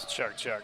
Check, check.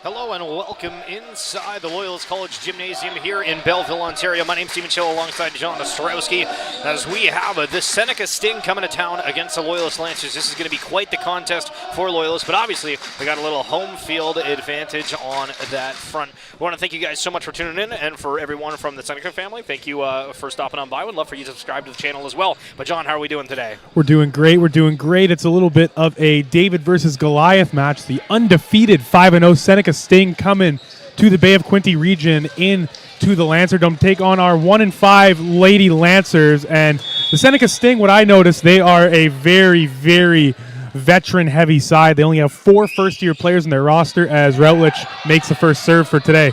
Hello and welcome inside the Loyalist College Gymnasium here in Belleville, Ontario. My name's Stephen Chill alongside John Ostrowski as we have the Seneca Sting coming to town against the Loyalist Lancers. This is going to be quite the contest for Loyalist, but obviously we got a little home field advantage on that front. We want to thank you guys so much for tuning in, and for everyone from the Seneca family, thank you for stopping on by. We'd love for you to subscribe to the channel as well. But John, how are we doing today? We're doing great. It's a little bit of a David versus Goliath match. The undefeated 5-0 Seneca Sting coming to the Bay of Quinte region into the Lancerdome, take on our 1-5 Lady Lancers. And the Seneca Sting, what I noticed, they are a very, very veteran-heavy side. They only have 4 first-year players in their roster as Routledge makes the first serve for today.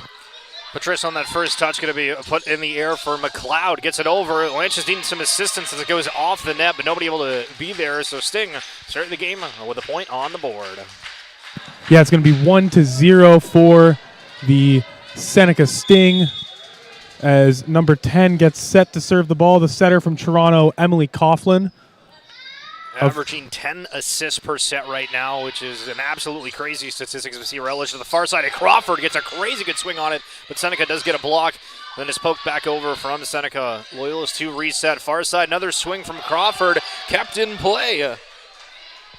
Patrice on that first touch going to be put in the air for McLeod. Gets it over. Lynch is needing some assistance as it goes off the net, but nobody able to be there. So Sting starting the game with a point on the board. Yeah, it's going to be 1-0 for the Seneca Sting as number 10 gets set to serve the ball. The setter from Toronto, Emily Coughlin. Averaging 10 assists per set right now, which is an absolutely crazy statistic. We see Relish to the far side, and Crawford gets a crazy good swing on it, but Seneca does get a block. Then it's poked back over from Seneca. Loyalist to reset. Far side, another swing from Crawford, kept in play.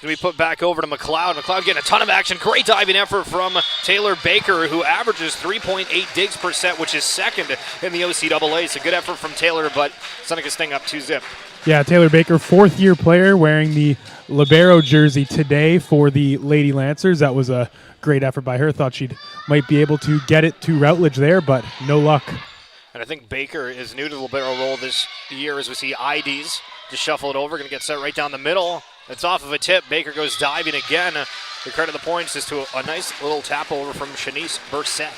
Going to be put back over to McLeod. McLeod getting a ton of action. Great diving effort from Taylor Baker, who averages 3.8 digs per set, which is second in the OCAA. It's a good effort from Taylor, but Seneca Sting up 2-zip. Yeah, Taylor Baker, 4th-year player, wearing the libero jersey today for the Lady Lancers. That was a great effort by her. Thought she might be able to get it to Routledge there, but no luck. And I think Baker is new to the libero role this year as we see IDs just shuffle it over. Going to get set right down the middle. It's off of a tip. Baker goes diving again. The credit of the points is to a nice little tap over from Shanice Burset.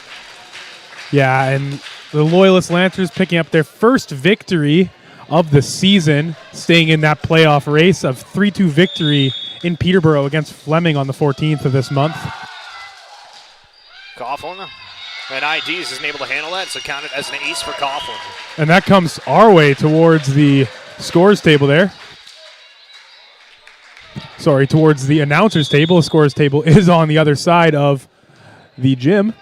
Yeah, and the Loyalist Lancers picking up their first victory of the season, staying in that playoff race of 3-2 victory in Peterborough against Fleming on the 14th of this month. Coughlin and IDs isn't able to handle that, so count it as an ace for Coughlin. And that comes our way towards the scores table there. Sorry, towards the announcer's table. The scores table is on the other side of the gym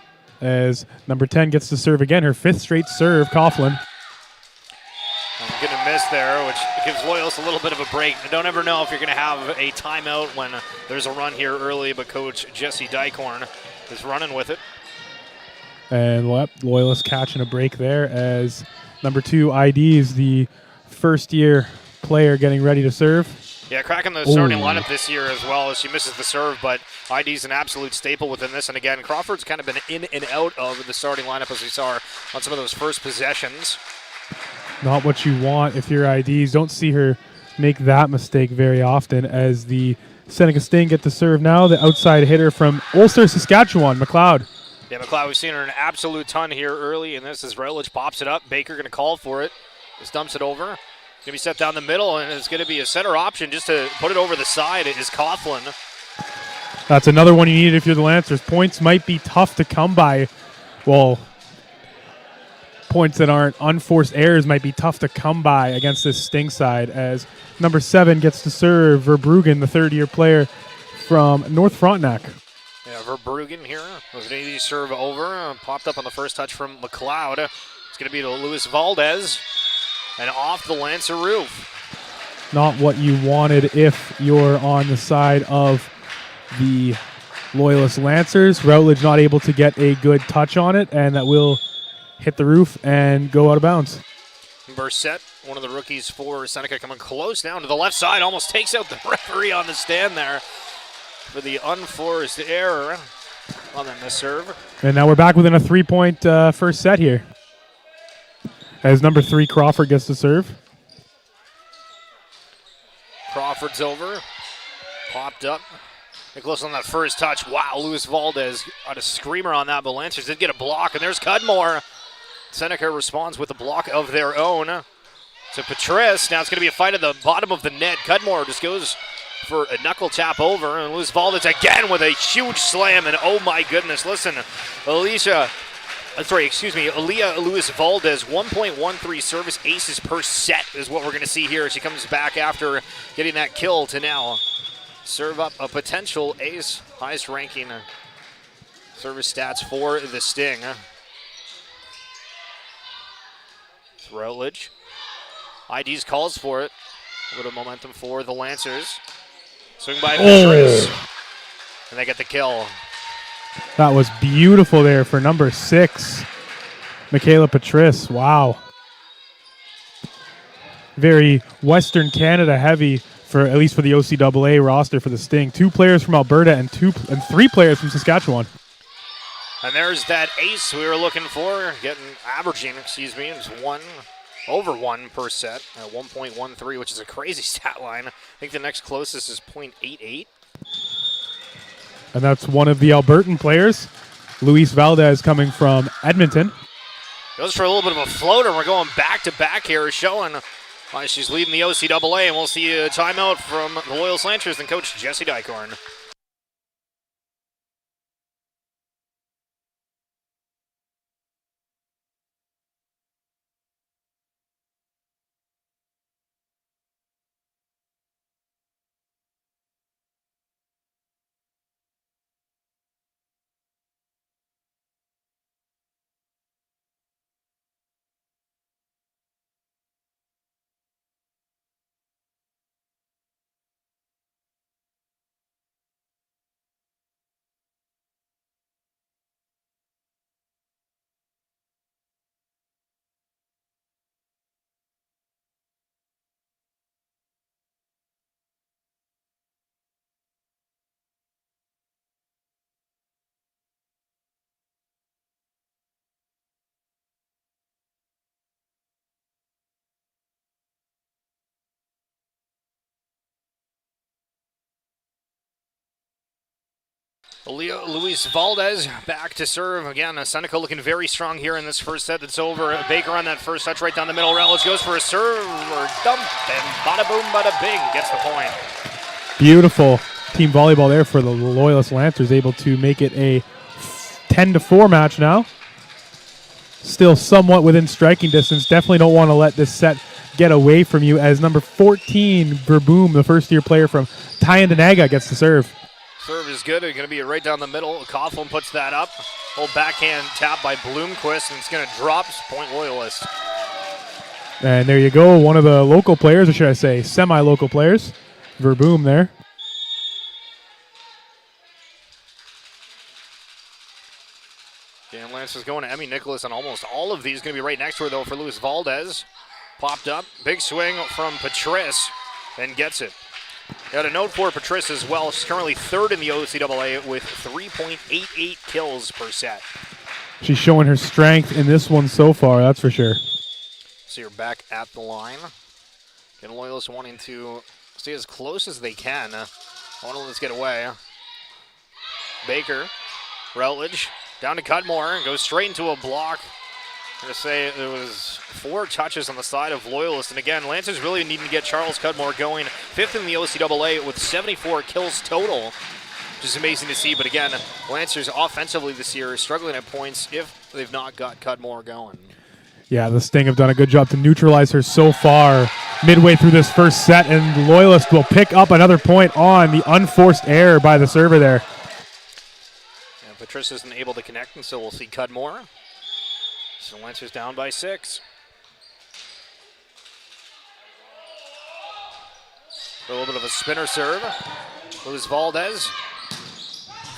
as number 10 gets to serve again. Her 5th straight serve, Coughlin. Going to miss there, which gives Loyalist a little bit of a break. You don't ever know if you're going to have a timeout when there's a run here early, but Coach Jesse Dykhorn is running with it. And Loyalist catching a break there as number 2 IDs, the first-year player getting ready to serve. Yeah, cracking the starting lineup this year as well as she misses the serve, but ID's an absolute staple within this. And again, Crawford's kind of been in and out of the starting lineup as we saw on some of those first possessions. Not what you want if you're IDs. Don't see her make that mistake very often as the Seneca Sting get to serve now. The outside hitter from Ulster, Saskatchewan, McLeod. Yeah, McLeod, we've seen her an absolute ton here early in this as Routledge pops it up. Baker going to call for it. Just dumps it over. Going to be set down the middle, and it's going to be a center option just to put it over the side is Coughlin. That's another one you need if you're the Lancers. Points might be tough to come by. Well, points that aren't unforced errors might be tough to come by against this Sting side as number 7 gets to serve Verbruggen, the 3rd-year player from North Frontenac. Yeah, Verbruggen here was an easy serve over. Popped up on the first touch from McLeod. It's going to be to Luis Valdez. And off the Lancer roof. Not what you wanted if you're on the side of the Loyalist Lancers. Routledge not able to get a good touch on it, and that will hit the roof and go out of bounds. Burset, one of the rookies for Seneca, coming close down to the left side, almost takes out the referee on the stand there for the unforced error on that miss serve. And now we're back within a 3-point first set here. As number 3, Crawford gets to serve. Crawford's over. Popped up. Close on that first touch. Wow, Luis Valdez got a screamer on that, but Lancers did get a block, and there's Cudmore. Seneca responds with a block of their own to Patrice. Now it's going to be a fight at the bottom of the net. Cudmore just goes for a knuckle tap over, and Luis Valdez again with a huge slam, and oh my goodness, listen, Aaliyah Luis Valdez, 1.13 service aces per set is what we're going to see here. She comes back after getting that kill to now serve up a potential ace, highest ranking Service stats for the Sting. It's Routledge. ID's calls for it. A little momentum for the Lancers. Swing by Patrice. And they get the kill. That was beautiful there for number 6, Michaela Patrice. Wow. Very Western Canada heavy, for at least for the OCAA roster for the Sting. 2 players from Alberta and 3 players from Saskatchewan. And there's that ace we were looking for, averaging, it's over 1 per set at 1.13, which is a crazy stat line. I think the next closest is 0.88. And that's one of the Albertan players, Luis Valdez, coming from Edmonton. Goes for a little bit of a floater. We're going back to back here, showing why she's leading the OCAA, and we'll see a timeout from the Loyalist Lancers and coach Jesse Dykorn. Luis Valdez back to serve. Again, Seneca looking very strong here in this first set. It's over. Baker on that first touch right down the middle. Routledge goes for a serve or dump, and bada boom, bada bing, gets the point. Beautiful team volleyball there for the Loyalist Lancers, able to make it a 10-4 match now. Still somewhat within striking distance. Definitely don't want to let this set get away from you, as number 14, Verboom, the first-year player from Tyendinaga, gets the serve. Serve is good. It's going to be right down the middle. Coughlin puts that up. Old backhand tap by Bloomquist, and it's going to drop. Point Loyalist. And there you go. One of the local players, or should I say semi-local players. Verboom there. Dan Lance is going to Emmy Nicholas on almost all of these. Going to be right next to her, though, for Luis Valdez. Popped up. Big swing from Patrice, and gets it. Got a note for Patrice as well. She's currently 3rd in the OCAA with 3.88 kills per set. She's showing her strength in this one so far, that's for sure. See her back at the line. Again, Loyalists wanting to stay as close as they can. I want to let this get away. Baker, Routledge, down to Cudmore, and goes straight into a block. I'm going to say there was 4 touches on the side of Loyalist. And again, Lancers really needing to get Charles Cudmore going. 5th in the OCAA with 74 kills total, which is amazing to see. But again, Lancers offensively this year are struggling at points if they've not got Cudmore going. Yeah, the Sting have done a good job to neutralize her so far midway through this first set. And Loyalist will pick up another point on the unforced error by the server there. And Patrice isn't able to connect, and so we'll see Cudmore. So Lancers down by 6. A little bit of a spinner serve. Luis Valdez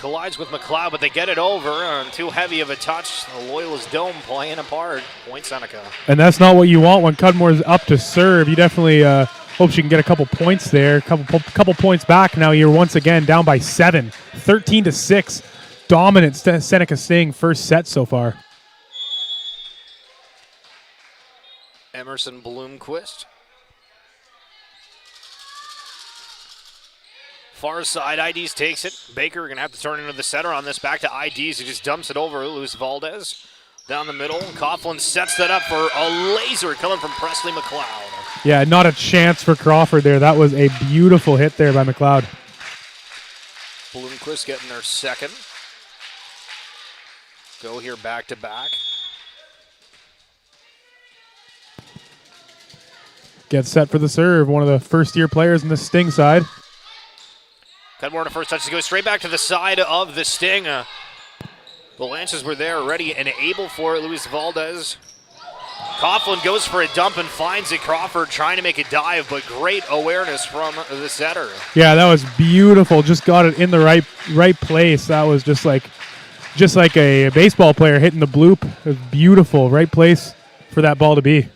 collides with McLeod, but they get it over on too heavy of a touch. The Loyalist dome playing apart. Point Seneca. And that's not what you want when Cudmore's up to serve. You definitely hope she can get a couple points there. Couple points back. Now you're once again down by 7. 13-6. Dominant Seneca Sting first set so far. Emerson Bloomquist. Far side, IDs takes it. Baker going to have to turn into the setter on this. Back to IDs. He just dumps it over. Luis Valdez down the middle. Coughlin sets that up for a laser coming from Presley McLeod. Yeah, not a chance for Crawford there. That was a beautiful hit there by McLeod. Bloomquist getting their second. Go here back to back. Gets set for the serve. One of the first-year players in the Sting side. Cudmore on the first touch. He goes straight back to the side of the Sting. The Lances were there, ready and able for it. Luis Valdez. Coughlin goes for a dump and finds it. Crawford trying to make a dive, but great awareness from the setter. Yeah, that was beautiful. Just got it in the right place. That was just like a baseball player hitting the bloop. It was beautiful. Right place for that ball to be.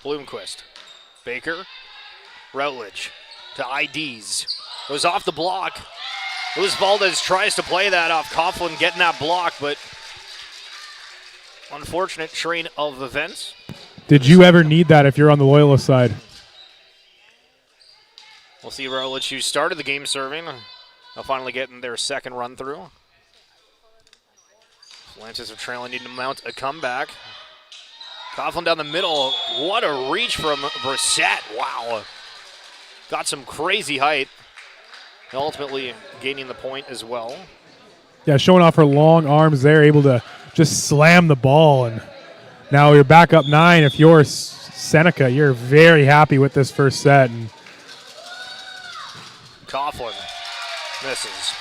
Bloomquist. Baker. Routledge to IDs. Goes off the block. Luis Valdez tries to play that off Coughlin, getting that block, but unfortunate train of events. Did you ever need that if you're on the Loyalist side? We'll see Routledge, who started the game serving. They'll finally get in their second run through. Lances are trailing, need to mount a comeback. Coughlin down the middle. What a reach from Brissett. Wow. Got some crazy height. And ultimately gaining the point as well. Yeah, showing off her long arms there, able to just slam the ball. And now you're back up 9. If you're Seneca, you're very happy with this first set. And Coughlin misses.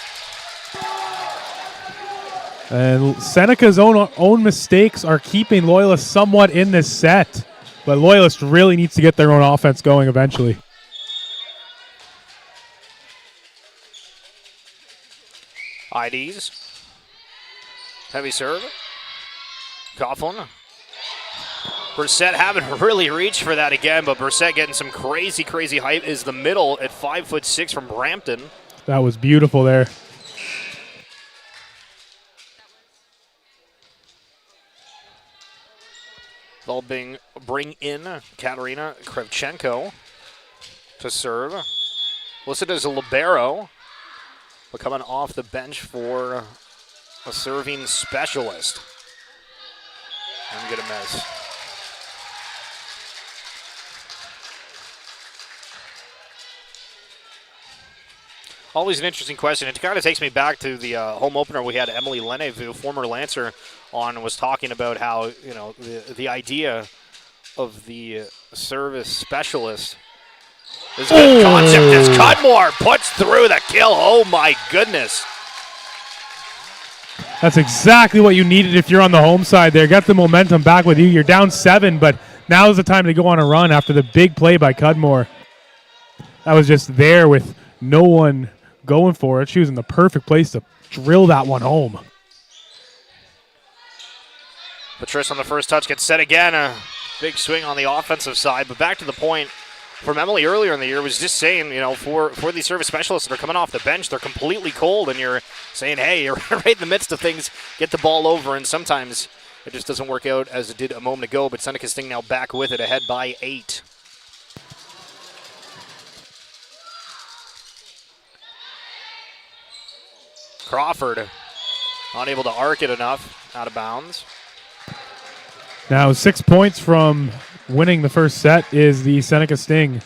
And Seneca's own mistakes are keeping Loyalist somewhat in this set. But Loyalist really needs to get their own offense going eventually. IDs. Heavy serve. Coughlin. Brissett haven't really reached for that again, but Brissett getting some crazy height is the middle at 5'6" from Brampton. That was beautiful there. They'll bring in Katerina Kravchenko to serve. Listed as a libero, but coming off the bench for a serving specialist. I'm gonna miss. Always an interesting question. It kind of takes me back to the home opener we had Emily Leneve, former Lancer, on, was talking about how, you know, the idea of the service specialist is a good concept as Cudmore puts through the kill. Oh my goodness. That's exactly what you needed if you're on the home side there. Got the momentum back with you. You're down 7, but now's the time to go on a run after the big play by Cudmore. That was just there with no one going for it. She was in the perfect place to drill that one home. Patrice on the first touch gets set again. A big swing on the offensive side, but back to the point from Emily earlier in the year was just saying, you know, for these service specialists that are coming off the bench, they're completely cold, and you're saying, hey, you're right in the midst of things, get the ball over, and sometimes it just doesn't work out as it did a moment ago, but Seneca Sting now back with it, ahead by 8. Crawford unable to arc it enough, out of bounds. Now 6 points from winning the first set is the Seneca Sting.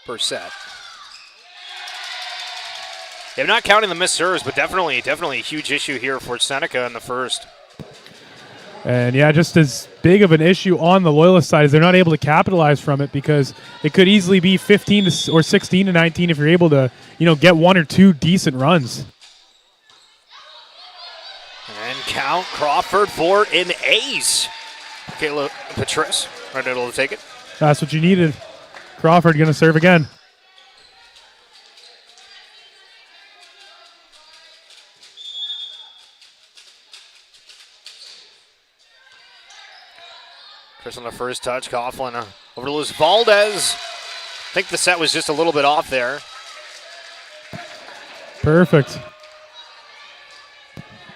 Per set. They're not counting the missed serves, but definitely a huge issue here for Seneca in the first. And yeah, just as big of an issue on the Loyalist side is they're not able to capitalize from it, because it could easily be 15 or 16 to 19 if you're able to, you know, get 1 or 2 decent runs. And count Crawford for an ace. Kayla Patrice right able to take it. That's what you needed. Crawford going to serve again. Chris on the first touch. Coughlin over to Luis Valdez. I think the set was just a little bit off there. Perfect.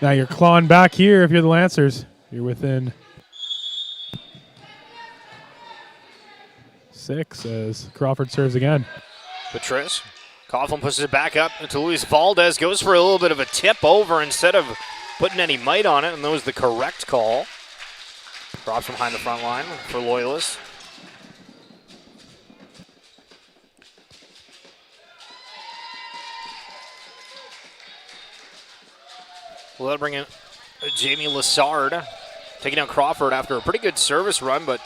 Now you're clawing back here if you're the Lancers. You're within 6 as Crawford serves again. Patrice. Coughlin pushes it back up to Luis Valdez. Goes for a little bit of a tip over instead of putting any might on it, and that was the correct call. Drops from behind the front line for Loyalist. Well, that'll bring in Jamie Lassard, taking down Crawford after a pretty good service run, but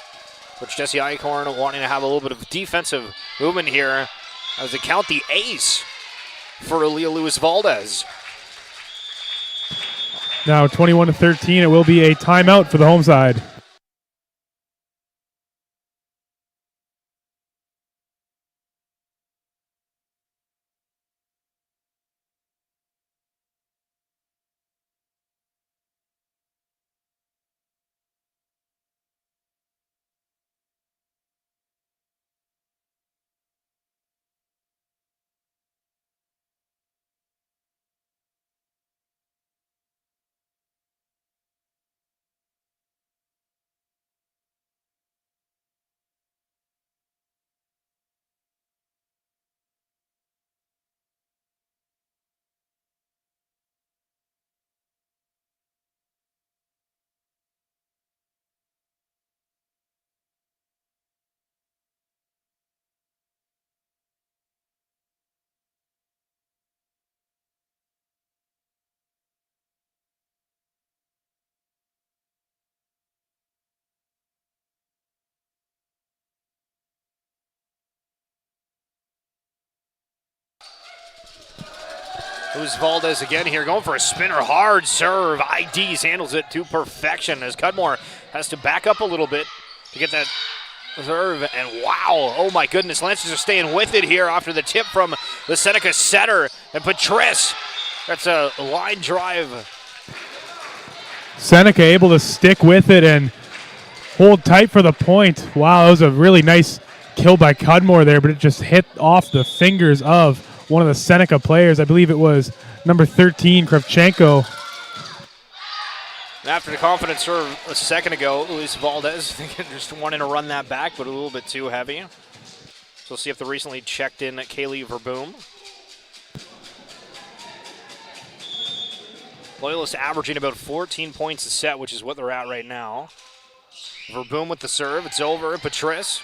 Which Jesse Eichhorn wanting to have a little bit of defensive movement here as they count the ace for Aaliyah Lewis Valdez. Now 21-13, it will be a timeout for the home side. Lewis Valdez again here, going for a spinner, hard serve. IDs handles it to perfection as Cudmore has to back up a little bit to get that serve. And wow, oh my goodness, Lancers are staying with it here after the tip from the Seneca setter. And Patrice, that's a line drive. Seneca able to stick with it and hold tight for the point. Wow, that was a really nice kill by Cudmore there, but it just hit off the fingers of one of the Seneca players. I believe it was number 13, Kravchenko. After the confident serve a second ago, Luis Valdez just wanting to run that back, but a little bit too heavy. So we'll see if the recently checked in Kaylee Verboom. Loyalist averaging about 14 points a set, which is what they're at right now. Verboom with the serve. It's over. Patrice.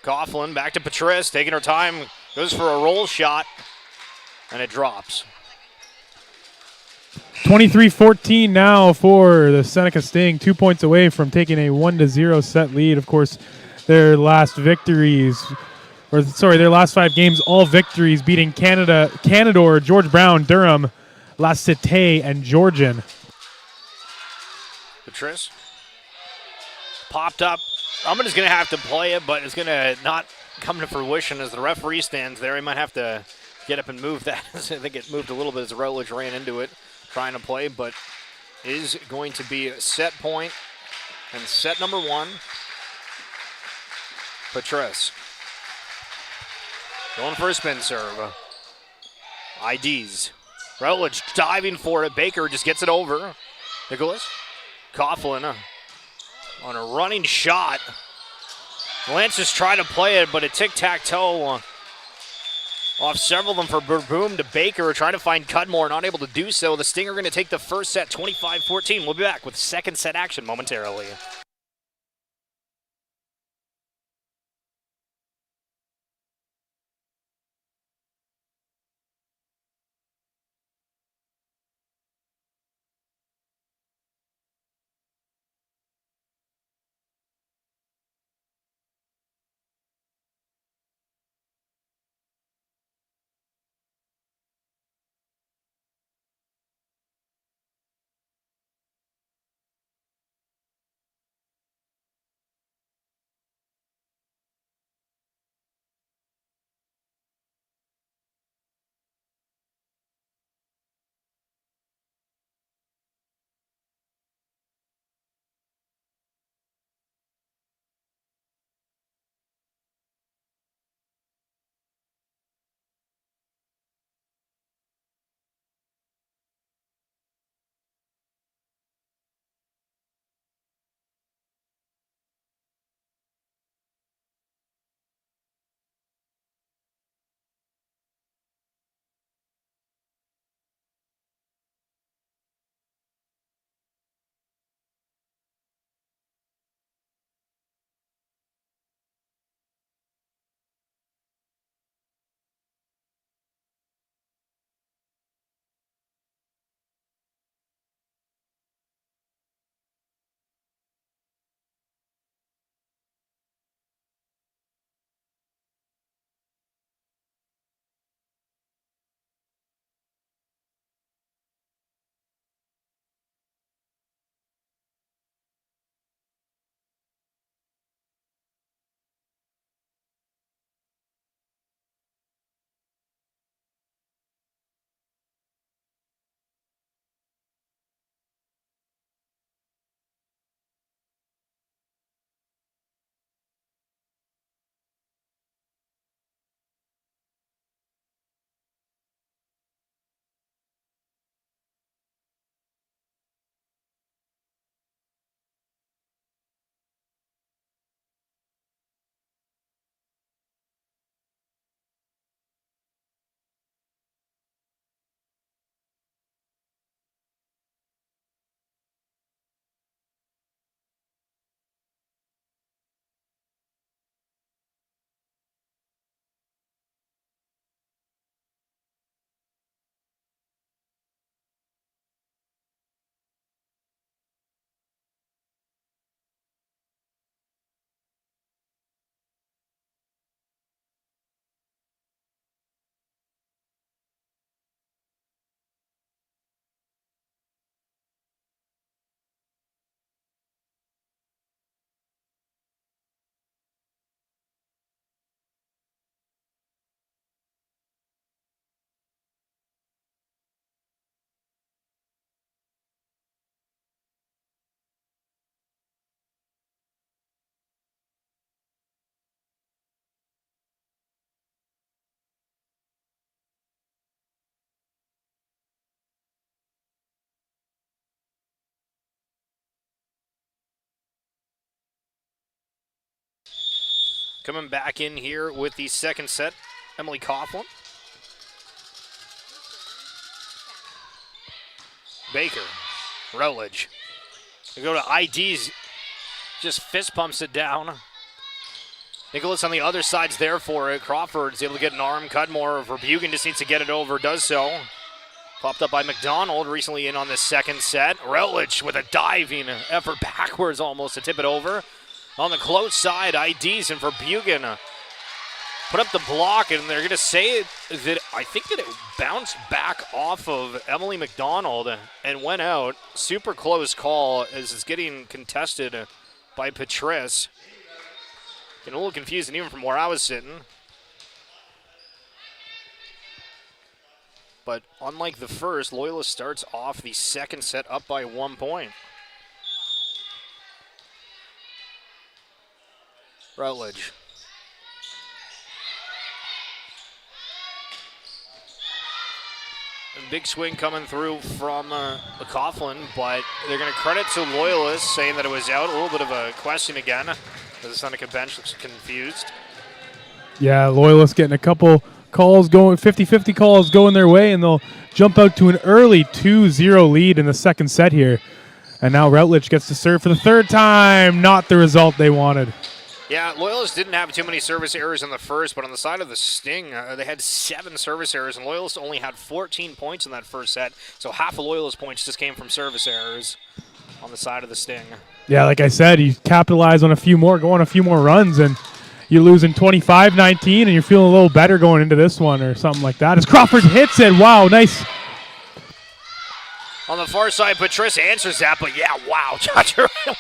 Coughlin back to Patrice, taking her time. Goes for a roll shot, and it drops. 23-14 now for the Seneca Sting, 2 points away from taking a 1-0 set lead. Of course, their last victories, their last 5 games, all victories, beating Canadore, George Brown, Durham, La Cité, and Georgian. Patrice popped up. Someone is going to have to play it, but it's going to not come to fruition as the referee stands there. He might have to get up and move that. I think it moved a little bit as Routledge ran into it, trying to play, but is going to be a set point. And set number 1, Patrice. Going for a spin serve. IDs. Routledge diving for it. Baker just gets it over. Nicholas. Coughlin on a running shot. Lancers try to play it, but a tic-tac-toe off several of them for Verboom to Baker, trying to find Cudmore, not able to do so. The Sting are going to take the first set, 25-14. We'll be back with second set action momentarily. Coming back in here with the second set, Emily Coughlin. Baker, Rowledge. They go to IDs, just fist pumps it down. Nicholas on the other side's there for it. Crawford's able to get an arm. Cudmore, Verbugen just needs to get it over, does so. Popped up by McDonald, recently in on the second set. Rowledge with a diving effort backwards almost to tip it over. On the close side, IDs and Verbugen put up the block, and they're going to say that I think that it bounced back off of Emily McDonald and went out. Super close call as it's getting contested by Patrice. Getting a little confusing even from where I was sitting. But unlike the first, Loyalist starts off the second set up by 1 point. Rowledge. A big swing coming through from Coughlin, but they're going to credit to Loyalist, saying that it was out. A little bit of a question again, as the Seneca bench looks confused. Yeah, Loyalist getting a couple calls going, 50-50 calls going their way, and they'll jump out to an early 2-0 lead in the second set here. And now Routledge gets to serve for the third time. Not the result they wanted. Yeah, Loyalist didn't have too many service errors in the first, but on the side of the Sting, they had 7 service errors, and Loyalist only had 14 points in that first set. So half of Loyalist points just came from service errors on the side of the Sting. Yeah, like I said, you capitalize on a few more, go on a few more runs, and you're losing 25-19, and you're feeling a little better going into this one or something like that. As Crawford hits it, wow, nice. On the far side, Patrice answers that, but yeah, wow.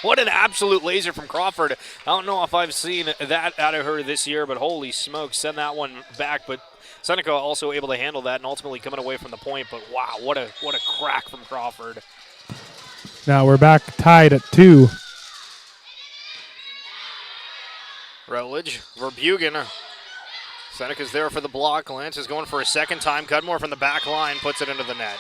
What an absolute laser from Crawford. I don't know if I've seen that out of her this year, but holy smokes, send that one back. But Seneca also able to handle that and ultimately coming away from the point, but wow, what a crack from Crawford. Now we're back tied at 2. Routledge, Verbugen. Seneca's there for the block. Lance is going for a second time. Cudmore from the back line puts it into the net.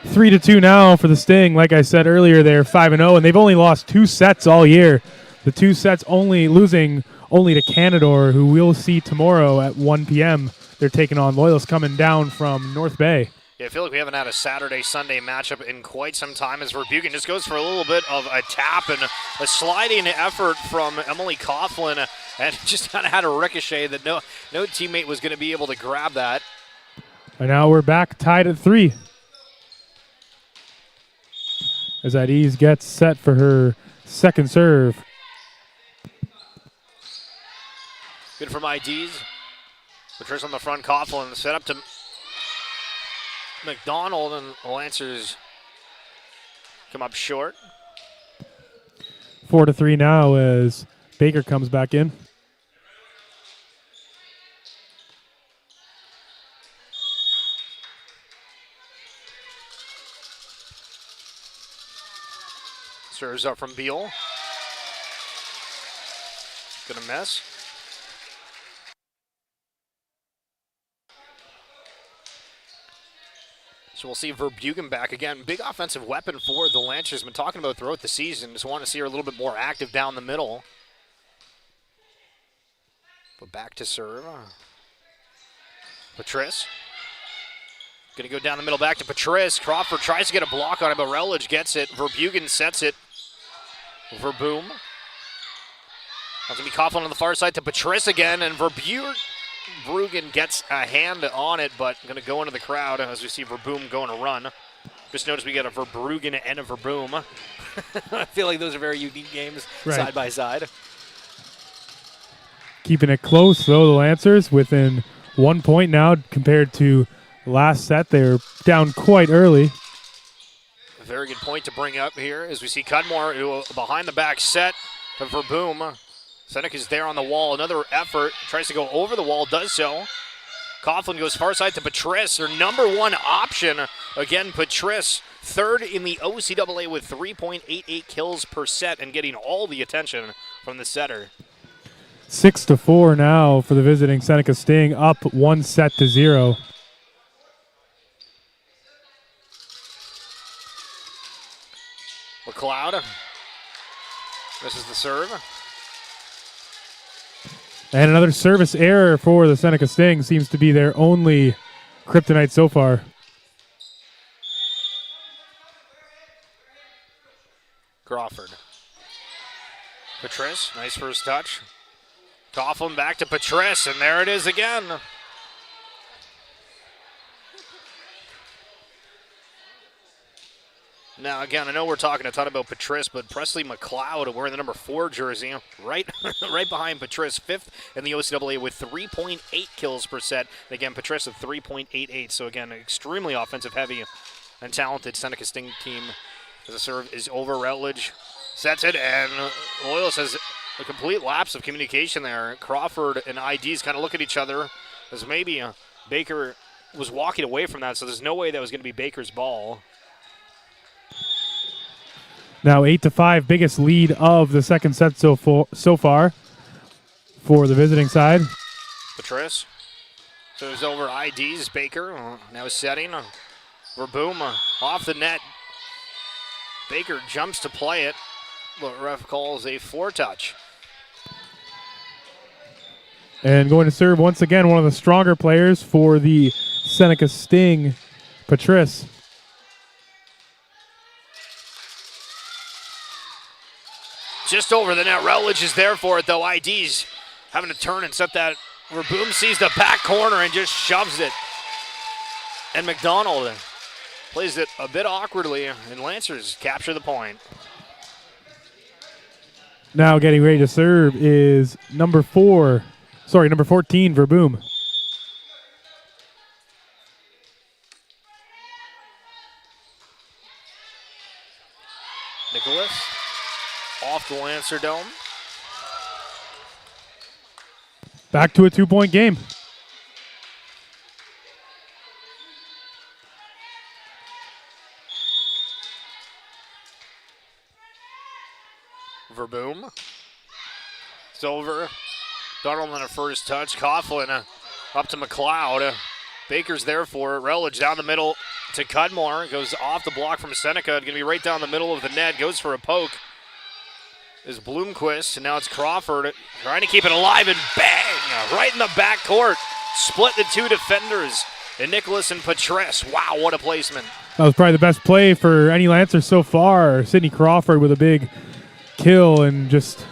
3-2 now for the Sting. Like I said earlier, they're 5-0, and they've only lost 2 sets all year. The 2 sets losing only to Canadore, who we'll see tomorrow at 1 p.m. They're taking on Loyalist coming down from North Bay. Yeah, I feel like we haven't had a Saturday-Sunday matchup in quite some time as Verbugen just goes for a little bit of a tap and a sliding effort from Emily Coughlin, and just kind of had a ricochet that no teammate was going to be able to grab that. And now we're back tied at 3. As Adiz gets set for her second serve. Good from IDs. Patrice on the front, Coughlin set up to McDonald, and the Lancers come up short. 4-3 now as Baker comes back in. Serves up from Beal. Gonna miss. So we'll see Verbugen back again. Big offensive weapon for the Lancers. Been talking about throughout the season. Just want to see her a little bit more active down the middle. But back to serve. Patrice. Gonna go down the middle back to Patrice. Crawford tries to get a block on it, but Routledge gets it. Verbugen sets it. Verboom. That's going to be Coughlin on the far side to Patrice again, and Verbugen gets a hand on it, but going to go into the crowd as we see Verboom going to run. Just notice we got a Verbruggen and a Verboom. I feel like those are very unique games side by side. Keeping it close, though, the Lancers within 1 point now compared to last set. They're down quite early. A very good point to bring up here as we see Cudmore who behind the back set to Verboom. Seneca's there on the wall. Another effort. Tries to go over the wall. Does so. Coughlin goes far side to Patrice. Their number 1 option. Again, Patrice, third in the OCAA with 3.88 kills per set and getting all the attention from the setter. 6-4 now for the visiting Seneca Sting, up 1-0. McLeod This is the serve. And another service error for the Seneca Sting. Seems to be their only kryptonite so far. Crawford. Patrice, nice first touch. Coughlin back to Patrice, and there it is again. Now, again, I know we're talking a ton about Patrice, but Presley McLeod wearing the number 4 jersey, right behind Patrice, 5th in the OCAA with 3.8 kills per set. Again, Patrice at 3.88, so again, extremely offensive heavy and talented Seneca Sting team. As the serve is over, Routledge sets it, and Loyalist has a complete lapse of communication there. Crawford and IDs kind of look at each other as maybe Baker was walking away from that, so there's no way that was going to be Baker's ball. Now 8-5, biggest lead of the second set so far for the visiting side. Patrice. So it's over IDs. Baker now setting. Verboom off the net. Baker jumps to play it, but ref calls a 4-touch. And going to serve once again, one of the stronger players for the Seneca Sting, Patrice. Just over the net. Routledge is there for it, though. ID's having to turn and set that. Verboom sees the back corner and just shoves it. And McDonald plays it a bit awkwardly, and Lancers capture the point. Now getting ready to serve is number 14, Verboom. Nicholas off the Lancer dome. Back to a 2-point game. Verboom. It's over. Donald on a first touch. Coughlin up to McLeod. Baker's there for it. Routledge down the middle to Cudmore. Goes off the block from Seneca. Going to be right down the middle of the net. Goes for a poke. Is Bloomquist, and now it's Crawford trying to keep it alive, and bang! Right in the back court. Split the two defenders. And Nicholas and Patrice. Wow, what a placement. That was probably the best play for any Lancer so far. Sidney Crawford with a big kill and just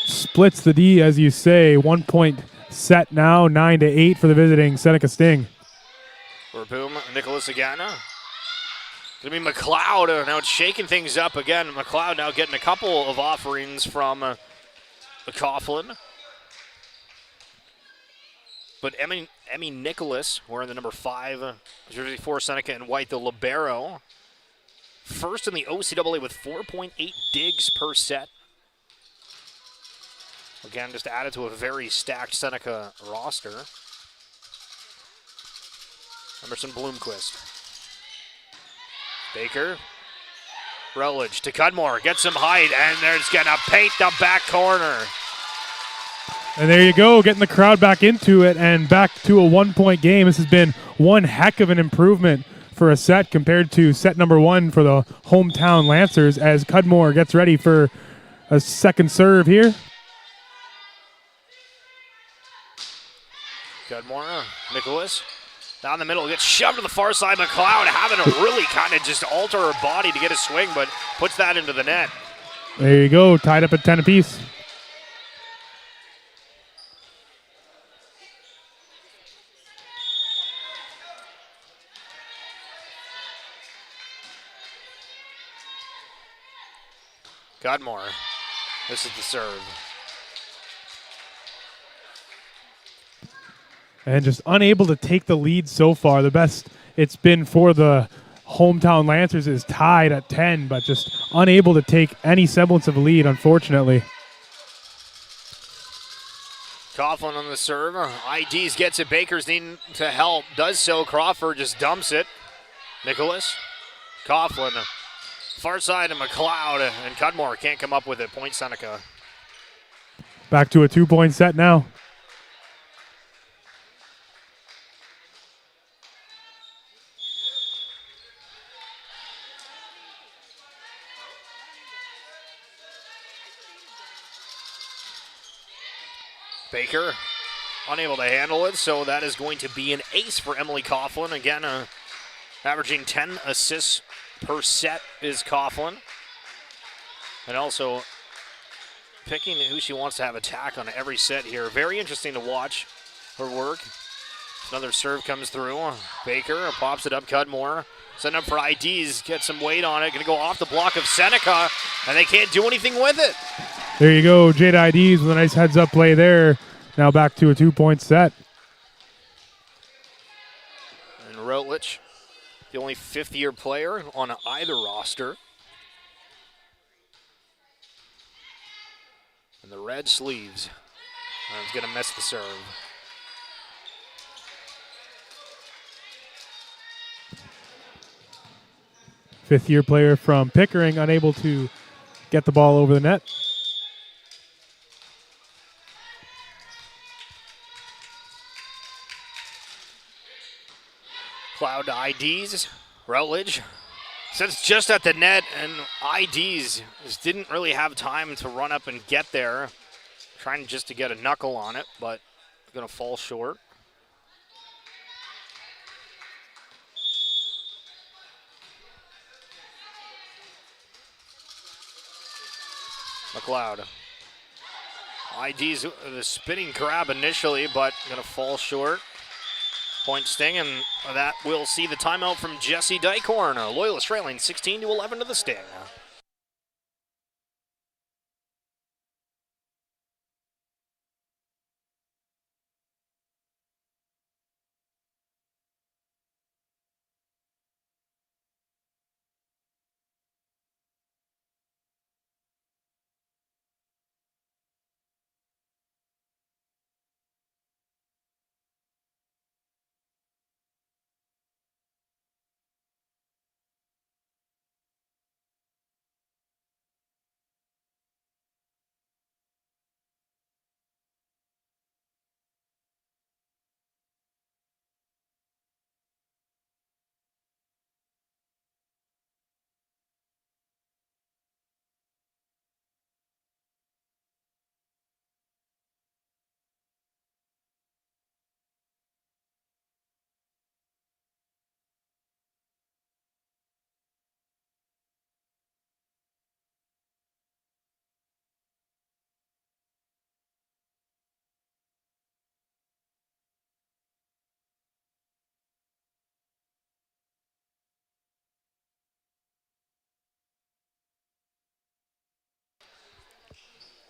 splits the D, as you say. 1-point set now, 9-8 for the visiting Seneca Sting. Verboom, Nicholas again. It's going to be McLeod. Now it's shaking things up again. McLeod now getting a couple of offerings from Coughlin. But Emmy Nicholas, wearing the number 5, jersey for Seneca in white, the libero. First in the OCAA with 4.8 digs per set. Again, just added to a very stacked Seneca roster. Emerson Bloomquist. Baker. Routledge to Cudmore. Gets some height, and they're just going to paint the back corner. And there you go, getting the crowd back into it and back to a 1-point game. This has been one heck of an improvement for a set compared to set number 1 for the hometown Lancers as Cudmore gets ready for a second serve here. Cudmore, Nicholas. Down the middle, gets shoved to the far side. McLeod having to really kind of just alter her body to get a swing, but puts that into the net. There you go, tied up at 10 apiece. Cudmore, this is the serve. And just unable to take the lead so far. The best it's been for the hometown Lancers is tied at 10, but just unable to take any semblance of a lead, unfortunately. Coughlin on the serve. IDs gets it. Baker's needing to help. Does so. Crawford just dumps it. Nicholas. Coughlin. Far side of McLeod. And Cudmore can't come up with it. Point Seneca. Back to a 2-point set now. Baker unable to handle it, so that is going to be an ace for Emily Coughlin. Again, averaging 10 assists per set is Coughlin. And also picking who she wants to have attack on every set here. Very interesting to watch her work. Another serve comes through. Baker pops it up, Cudmore. Setting up for IDs, get some weight on it. Going to go off the block of Seneca, and they can't do anything with it. There you go, Jada IDs with a nice heads-up play there. Now back to a 2-point set. And Routledge, the only fifth-year player on either roster. And the red sleeves. And he's going to miss the serve. Fifth-year player from Pickering, unable to get the ball over the net. Cloud to IDs. Routledge sits just at the net, and IDs just didn't really have time to run up and get there. Trying just to get a knuckle on it, but going to fall short. McLeod. ID's the spinning grab initially, but going to fall short. Point Sting, and that will see the timeout from Jesse Dykehorn. Loyalist trailing 16-11 to the Sting.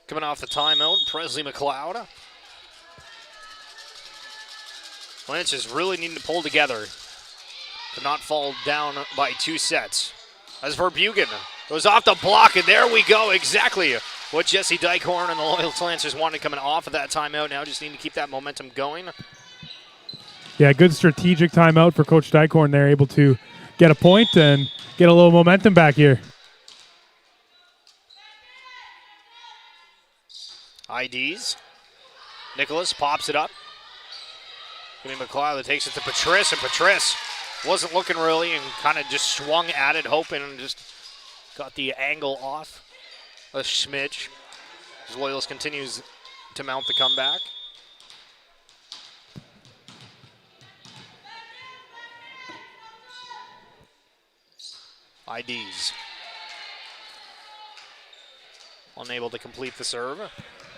Coming off the timeout, Presley McLeod. Lynch is really needing to pull together to not fall down by 2 sets. As Verbugen goes off the block, and there we go. Exactly what Jesse Dykehorn and the Loyalist Lancers wanted coming off of that timeout. Now just need to keep that momentum going. Yeah, good strategic timeout for Coach Dykehorn there, able to get a point and get a little momentum back here. IDs. Nicholas pops it up. Giving McLeod that takes it to Patrice, and Patrice wasn't looking really and kind of just swung at it, hoping, and just got the angle off a smidge. As Loyalist continues to mount the comeback. IDs. Unable to complete the serve.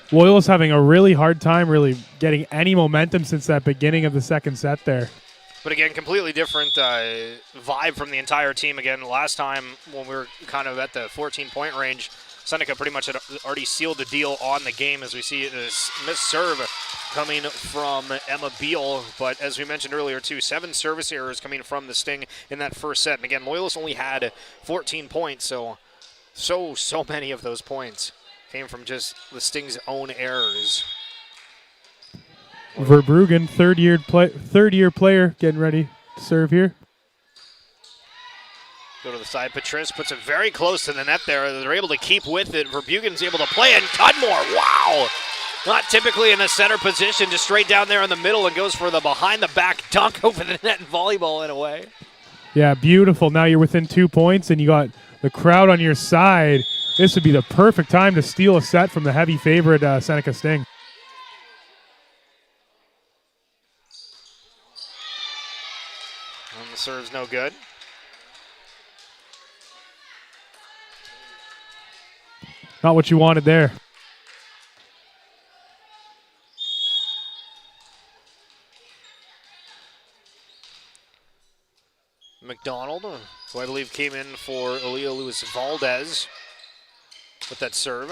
Loyalist having a really hard time really getting any momentum since that beginning of the second set there. But again, completely different vibe from the entire team. Again, last time when we were kind of at the 14-point range, Seneca pretty much had already sealed the deal on the game, as we see this missed serve coming from Emma Beal. But as we mentioned earlier, too, 7 service errors coming from the Sting in that first set. And again, Loyalist only had 14 points, so many of those points came from just the Sting's own errors. Verbruggen, third-year player, getting ready to serve here. Go to the side. Patrice puts it very close to the net there. They're able to keep with it. Verbugen's able to play, and Cudmore, wow! Not typically in the center position, just straight down there in the middle, and goes for the behind-the-back dunk over the net and volleyball in a way. Yeah, beautiful. Now you're within 2 points, and you got the crowd on your side. This would be the perfect time to steal a set from the heavy favorite Seneca Sting. serve's no good. Not what you wanted there. McDonald, who I believe came in for Aaliyah Lewis Valdez with that serve.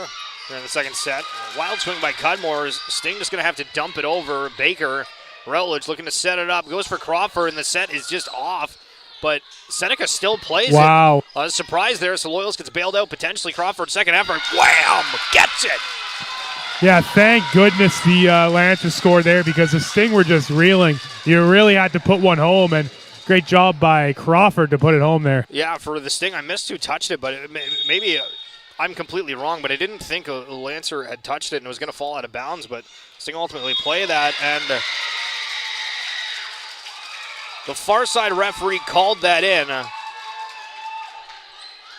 Here in the second set. Wild swing by Cudmore. Sting just going to have to dump it over. Baker, Rutledge looking to set it up. Goes for Crawford, and the set is just off. But Seneca still plays it. Wow. A surprise there, so Loyalist gets bailed out. Potentially Crawford, second effort. Wham! Gets it! Yeah, thank goodness the Lancers scored there because the Sting were just reeling. You really had to put one home, and great job by Crawford to put it home there. Yeah, for the Sting, I missed who touched it, but maybe I'm completely wrong, but I didn't think a Lancer had touched it and it was going to fall out of bounds, but Sting ultimately played that, and the far side referee called that in.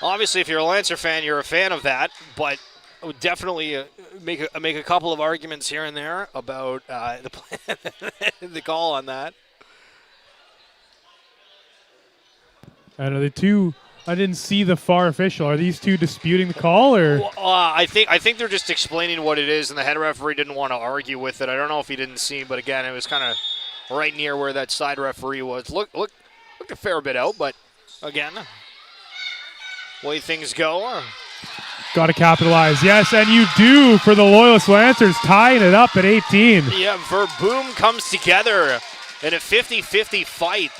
Obviously, if you're a Lancer fan, you're a fan of that, but I would definitely make a couple of arguments here and there about the call on that. And are the two? I didn't see the far official. Are these two disputing the call, or? Well, I think they're just explaining what it is, and the head referee didn't want to argue with it. I don't know if he didn't see, but again, it was kind of right near where that side referee was. Looked a fair bit out, but again, way things go. Got to capitalize, yes, and you do for the Loyalist Lancers, tying it up at 18. Yeah, Verboom comes together in a 50-50 fight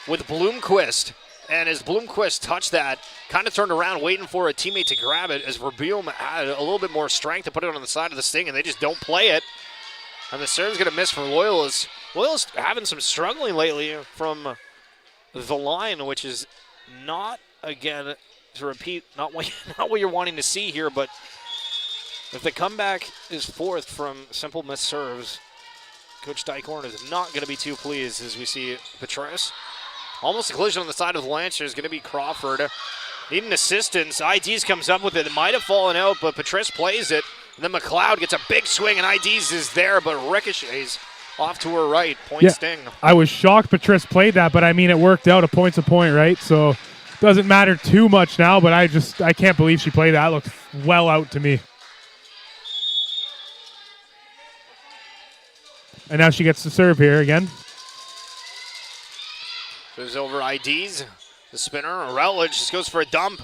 with Bloomquist. And as Bloomquist touched that, kind of turned around waiting for a teammate to grab it as Verboom had a little bit more strength to put it on the side of the Sting, and they just don't play it. And the serve's going to miss for Loyalist. Loyalist having some struggling lately from the line, which is not, again, to repeat, not what you're wanting to see here, but if the comeback is fourth from simple missed serves, Coach Dykhorn is not going to be too pleased as we see Petrus. Almost a collision on the side of the Lancers. Going to be Crawford. Needing assistance. IDs comes up with it. It might have fallen out, but Petrus plays it. And then McLeod gets a big swing, and IDs is there, but ricochets off to her right. Point Sting. I was shocked Petrus played that, but I mean, it worked out. A point's a point, right? So doesn't matter too much now, but I can't believe she played that. It looked well out to me. And now she gets to serve here again. Goes over IDs. The spinner. Rutledge just goes for a dump.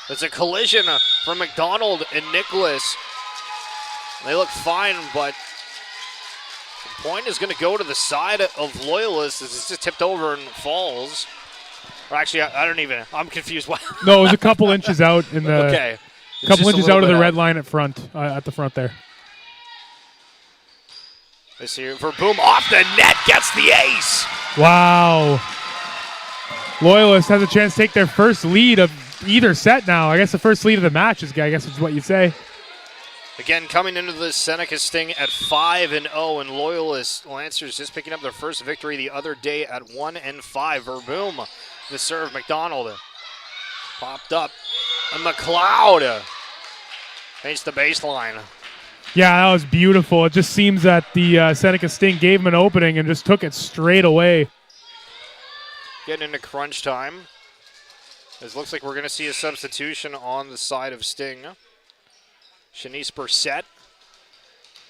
There's a collision from McDonald and Nicholas. They look fine, but the point is going to go to the side of Loyalist as it's just tipped over and falls. Or actually, I'm confused. No, it was a couple inches out in the. Okay. A couple inches out of the red line at the front there. I see Verboom off the net, gets the ace. Wow. Loyalist has a chance to take their first lead of either set now. I guess the first lead of the match is what you'd say. Again, coming into the Seneca Sting at 5-0, and Loyalist Lancers just picking up their first victory the other day at 1-5. Verboom, the serve, McDonald popped up, and McLeod paints the baseline. Yeah, that was beautiful. It just seems that the Seneca Sting gave him an opening and just took it straight away. Getting into crunch time. It looks like we're going to see a substitution on the side of Sting. Shanice Bursett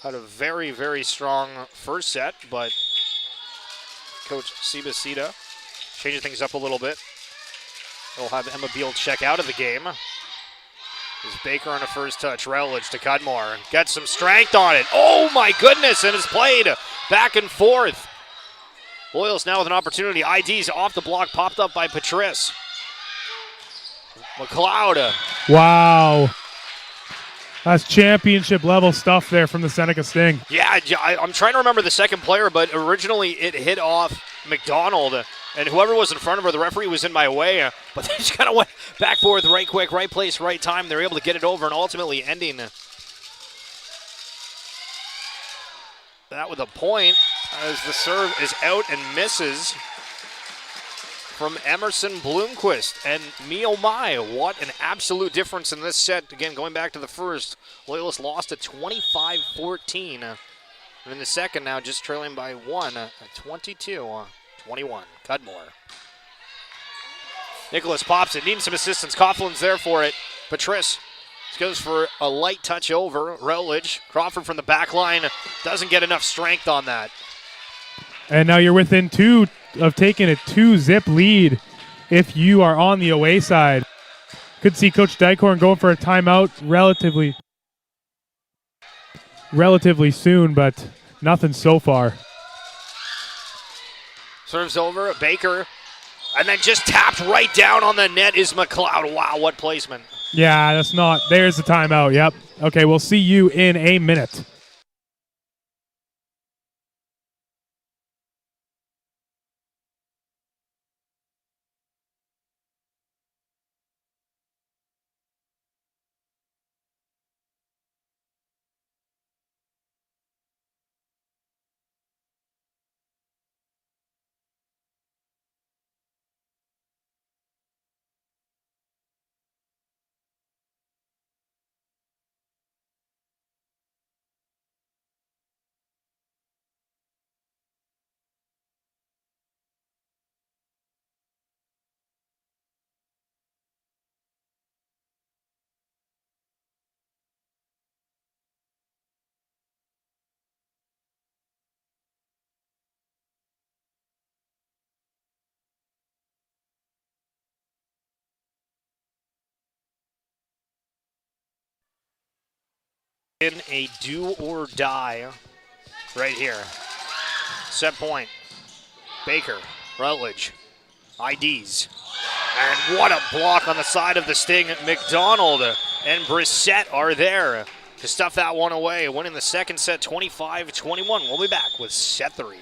had a very, very strong first set, but Coach Sibasita changing things up a little bit. We'll have Emma Beal check out of the game. There's Baker on a first touch. Rutledge to Cudmore. Gets some strength on it. Oh my goodness, and it's played back and forth. Loyalist now with an opportunity. ID's off the block, popped up by Petrus. McLeod. Wow. That's championship level stuff there from the Seneca Sting. Yeah, I'm trying to remember the second player, but originally it hit off McDonald, and whoever was in front of her, the referee was in my way, but they just kind of went back forth right quick, right place, right time. They were able to get it over and ultimately ending that with a point as the serve is out and misses from Emerson Bloomquist. And me oh my, what an absolute difference in this set. Again, going back to the first, Loyalist lost at 25-14. And in the second now, just trailing by one at 22-21. Cudmore. Nicholas pops it, needing some assistance. Coughlin's there for it. Patrice goes for a light touch over. Rowledge. Crawford from the back line doesn't get enough strength on that. And now you're within 2 of taking a 2-zip lead if you are on the away side. Could see Coach Dykhorn going for a timeout relatively soon, but nothing so far. Serves over, Baker, and then just tapped right down on the net is McLeod. Wow, what placement. Yeah, that's not. There's the timeout. Yep. Okay, we'll see you in a minute. In a do or die right here. Set point. Baker, Rutledge, IDs. And what a block on the side of the Sting. McDonald and Brissett are there to stuff that one away. Winning the second set 25-21. We'll be back with set 3.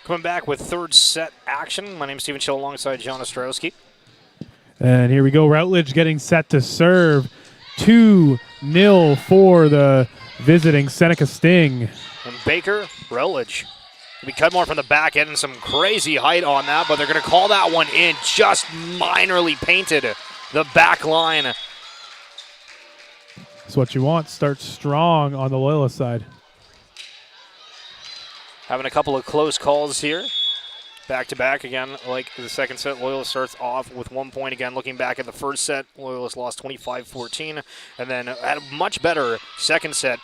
Coming back with third set action. My name is Steven Chill alongside John Ostrowski. And here we go. Routledge getting set to serve. 2-0 for the visiting Seneca Sting. And Baker, Routledge. It'll be Cudmore from the back end and some crazy height on that, but they're going to call that one in. Just minorly painted the back line. That's what you want. Start strong on the Loyalist side. Having a couple of close calls here. Back-to-back again, like the second set. Loyalist starts off with 1 point again. Looking back at the first set, Loyalist lost 25-14, and then had a much better second set,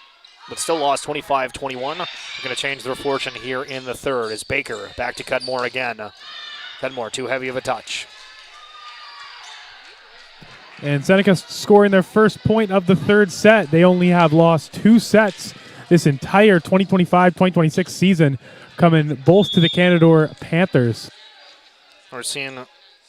but still lost 25-21. They're going to change their fortune here in the third as Baker back to Cudmore again. Cudmore too heavy of a touch. And Seneca scoring their first point of the third set. They only have lost 2 sets this entire 2025-2026 season, coming both to the Canadore Panthers. We're seeing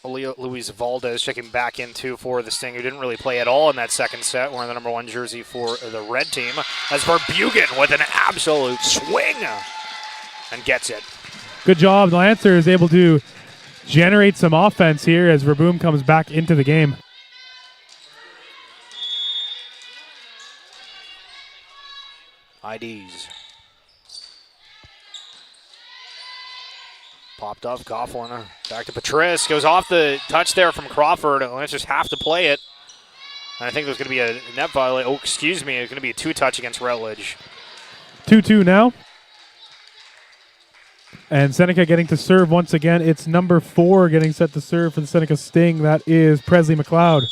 Luis Valdez checking back into for the Sting, who didn't really play at all in that second set, wearing the number 1 jersey for the red team. As Verbugen with an absolute swing and gets it. Good job. The Lancer is able to generate some offense here as Verboom comes back into the game. IDs. Popped off Coughlin. Back to Patrice. Goes off the touch there from Crawford. Lancers have to play it. And I think there's going to be a net violation. Oh, excuse me. It's going to be a 2-touch against Routledge. 2-2 now. And Seneca getting to serve once again. It's number 4 getting set to serve for the Seneca Sting. That is Presley McLeod.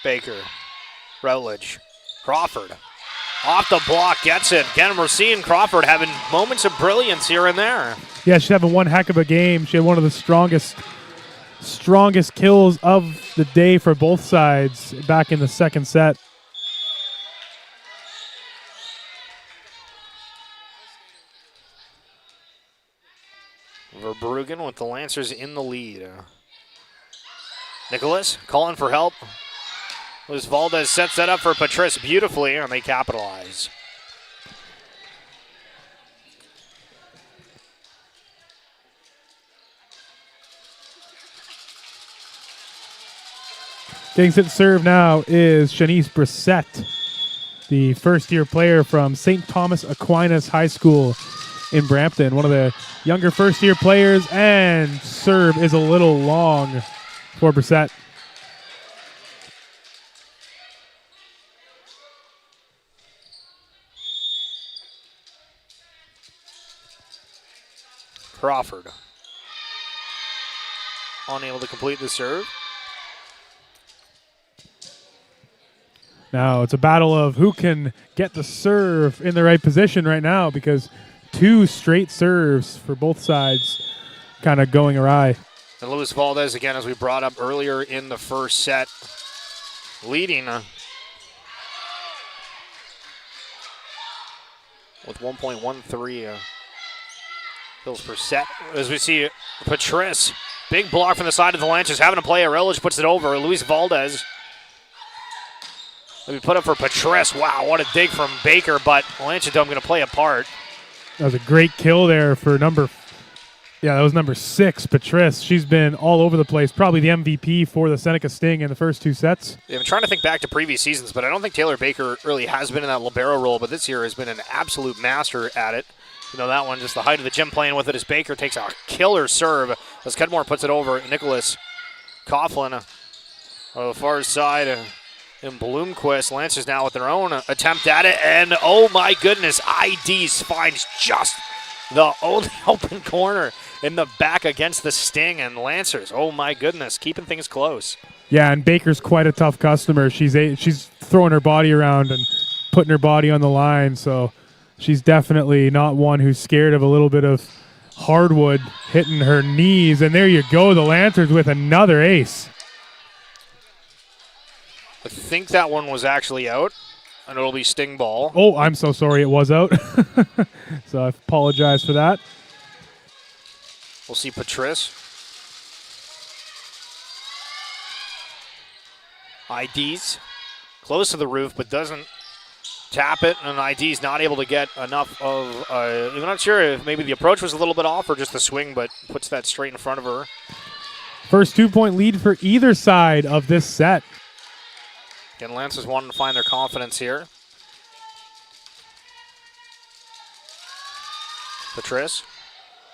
Baker. Routledge. Crawford. Off the block, gets it. Again, we're seeing Crawford having moments of brilliance here and there. Yeah, she's having one heck of a game. She had one of the strongest kills of the day for both sides back in the second set. Verbruggen with the Lancers in the lead. Nicholas calling for help. Luis Valdez sets that up for Patrice beautifully, and they capitalize. Getting set to serve now is Shanice Brissett, the first-year player from St. Thomas Aquinas High School in Brampton, one of the younger first-year players, and serve is a little long for Brissett. Crawford unable to complete the serve. Now it's a battle of who can get the serve in the right position right now, because 2 straight serves for both sides kind of going awry. And Luis Valdez, again, as we brought up earlier in the first set, leading with 1.13 kills per set. As we see Patrice, big block from the side of the Lancers, having to play it. Routledge puts it over. Luis Valdez. Let me put up for Patrice. Wow, what a dig from Baker, but Lancerdome going to play a part. That was a great kill there for number 6, Patrice. She's been all over the place, probably the MVP for the Seneca Sting in the first 2 sets. Yeah, I'm trying to think back to previous seasons, but I don't think Taylor Baker really has been in that libero role, but this year has been an absolute master at it. You know, that one, just the height of the gym playing with it as Baker takes a killer serve as Cudmore puts it over. Nicholas Coughlin on the far side. And Bloomquist. Lancers now with their own attempt at it. And oh my goodness, IDs finds just the only open corner in the back against the Sting. And Lancers, oh my goodness, keeping things close. Yeah, and Baker's quite a tough customer. She's throwing her body around and putting her body on the line. So she's definitely not one who's scared of a little bit of hardwood hitting her knees. And there you go, the Lancers with another ace. I think that one was actually out, and it'll be Sting ball. Oh, I'm so sorry it was out. So I apologize for that. We'll see Patrice. IDs. Close to the roof, but doesn't tap it, and ID's not able to get enough of, I'm not sure if maybe the approach was a little bit off or just the swing, but puts that straight in front of her. First 2-point lead for either side of this set. Again, Lancers wanting to find their confidence here. Patrice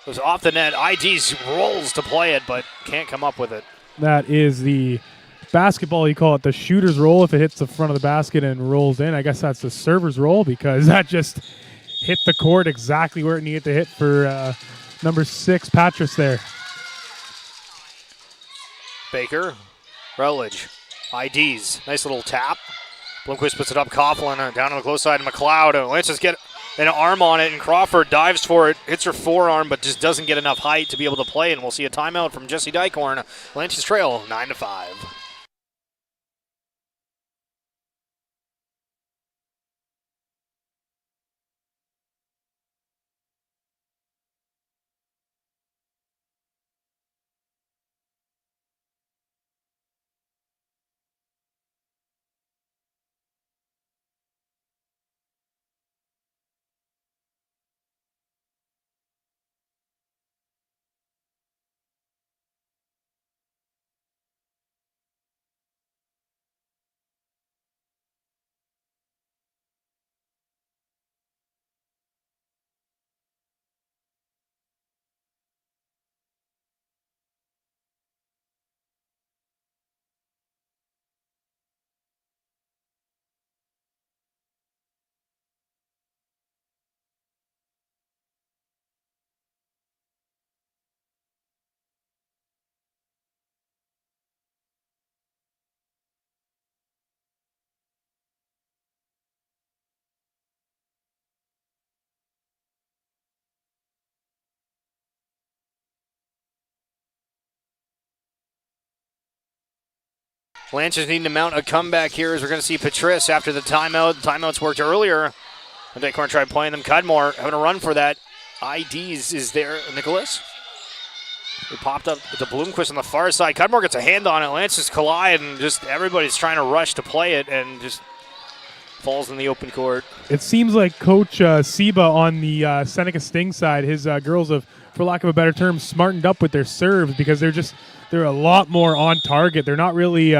goes off the net. ID's rolls to play it, but can't come up with it. That is the basketball, you call it the shooter's roll if it hits the front of the basket and rolls in. I guess that's the server's roll because that just hit the court exactly where it needed to hit for number 6, Patrice there. Baker, Rutledge, IDs, nice little tap. Blomqvist puts it up, Coughlin down on the close side, and McLeod. Lancers get an arm on it, and Crawford dives for it, hits her forearm, but just doesn't get enough height to be able to play, and we'll see a timeout from Jesse Dykhorn. Lancers trail 9-5. Lancers need to mount a comeback here as we're going to see Patrice after the timeout. The timeouts worked earlier. Dykhorn tried playing them. Cudmore having a run for that. IDs is there. Nicholas. It popped up to Blomqvist on the far side. Cudmore gets a hand on it. Lancers collide, and just everybody's trying to rush to play it and just falls in the open court. It seems like Coach Seba on the Seneca Sting side, his girls have, for lack of a better term, smartened up with their serves because they're a lot more on target. They're not really